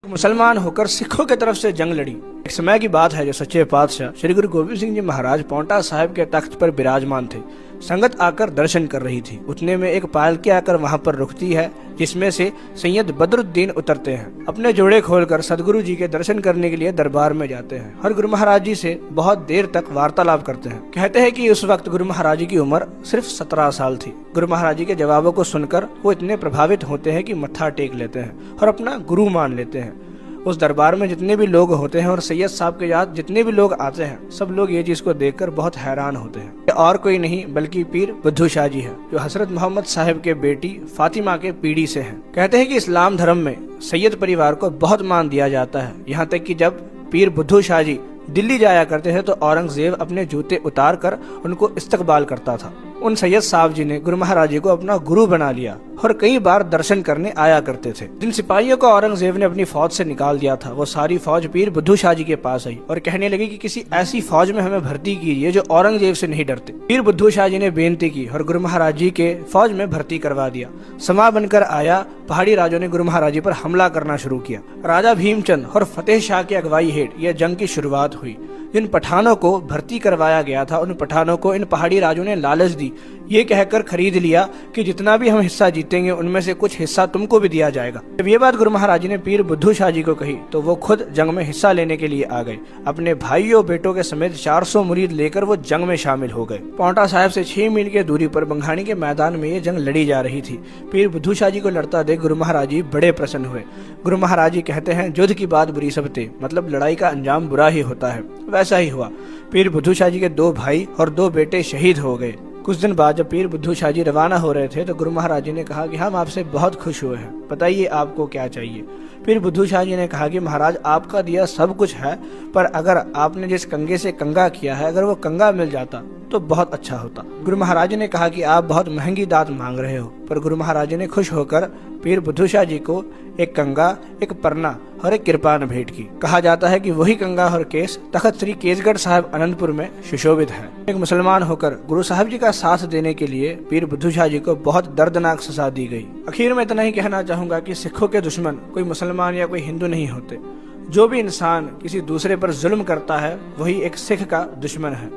मुसलमान होकर सिखों की तरफ से जंग लड़ी। एक समय की बात है, जो सच्चे पातशाह श्री गुरु गोविंद सिंह जी महाराज पांवटा साहिब के तख्त पर विराजमान थे। संगत आकर दर्शन कर रही थी। उतने में एक पालकी आकर वहां पर रुकती है, जिसमें से सैयद बदरुद्दीन उतरते हैं। अपने जोड़े खोलकर सदगुरु जी के दर्शन करने के लिए दरबार में जाते हैं और गुरु महाराज जी से बहुत देर तक वार्तालाप करते हैं। कहते हैं कि उस वक्त गुरु महाराज जी की उम्र सिर्फ 17 साल थी। गुरु महाराज जी के जवाबों को सुनकर वो इतने प्रभावित होते हैं कि मत्था टेक लेते हैं और अपना गुरु मान लेते हैं। उस दरबार में जितने भी लोग होते हैं और सैयद साहब के साथ जितने भी लोग आते हैं, सब लोग ये चीज को देखकर बहुत हैरान होते हैं। ये और कोई नहीं बल्कि पीर बुद्धू शाह जी है, जो हजरत मोहम्मद साहिब के बेटी फातिमा के पीढ़ी से हैं। कहते हैं कि इस्लाम धर्म में सैयद परिवार को बहुत मान दिया जाता है। यहाँ तक कि जब पीर बुद्धू शाह जी दिल्ली जाया करते थे तो औरंगजेब अपने जूते उतार कर उनको इस्तकबाल करता था। उन सैयद साहब जी ने गुरु महाराज जी को अपना गुरु बना लिया और कई बार दर्शन करने आया करते थे। जिन सिपाहियों को औरंगजेब ने अपनी फौज से निकाल दिया था, वो सारी फौज पीर बुद्धू शाह जी के पास आई और कहने लगी कि किसी ऐसी फौज में हमें भर्ती कीजिए जो औरंगजेब से नहीं डरते। पीर बुद्धू शाह जी ने बेनती की और गुरु महाराज जी के फौज में भर्ती करवा दिया। समा बनकर आया, पहाड़ी राजों ने गुरु महाराज जी पर हमला करना शुरू किया। राजा भीमचंद और फतेह शाह की अगुवाई हेठ यह जंग की शुरुआत हुई। जिन पठानों को भर्ती करवाया गया था, उन पठानों को इन पहाड़ी राजों ने लालच दी, ये कहकर खरीद लिया कि जितना भी हम हिस्सा जीतेंगे उनमें से कुछ हिस्सा तुमको भी दिया जाएगा। जब ये बात गुरु महाराज जी ने पीर बुद्धू शाह जी को कही तो वो खुद जंग में हिस्सा लेने के लिए आ गए। अपने भाइयों बेटों के समेत 400 मुरीद लेकर वो जंग में शामिल हो गए। पांवटा साहिब से 6 मील की दूरी पर बंघानी के मैदान में ये जंग लड़ी जा रही थी। पीर बुद्धू शाह जी को लड़ता देख गुरु महाराज जी बड़े प्रसन्न हुए। गुरु महाराज जी कहते हैं, युद्ध की बात बुरी सबते, मतलब लड़ाई का अंजाम बुरा ही होता है। वैसा ही हुआ। पीर बुद्धू शाह जी के 2 भाई और 2 बेटे शहीद हो गए। कुछ दिन बाद जब पीर बुद्धू शाह जी रवाना हो रहे थे तो गुरु महाराज जी ने कहा कि हम आपसे बहुत खुश हुए हैं, बताइए आपको क्या चाहिए। पीर बुद्धू शाह जी ने कहा कि महाराज, आपका दिया सब कुछ है, पर अगर आपने जिस कंगे से कंगा किया है, अगर वो कंगा मिल जाता तो बहुत अच्छा होता। गुरु महाराज जी ने कहा कि आप बहुत महंगी दात मांग रहे हो, पर गुरु महाराज जी ने खुश होकर पीर बुद्धू शाह जी को एक कंगा, एक परना और एक कृपान भेंट की। कहा जाता है कि वही कंगा और केस तख्त श्री केसगढ़ साहिब अनंतपुर में सुशोभित है। एक मुसलमान होकर गुरु साहब जी का साथ देने के लिए पीर बुद्धू शाह जी को बहुत दर्दनाक सजा दी गई। आखिर में इतना ही कहना चाहूंगा कि सिखों के दुश्मन कोई मुसलमान या कोई हिंदू नहीं होते। जो भी इंसान किसी दूसरे पर जुल्म करता है, वही एक सिख का दुश्मन है।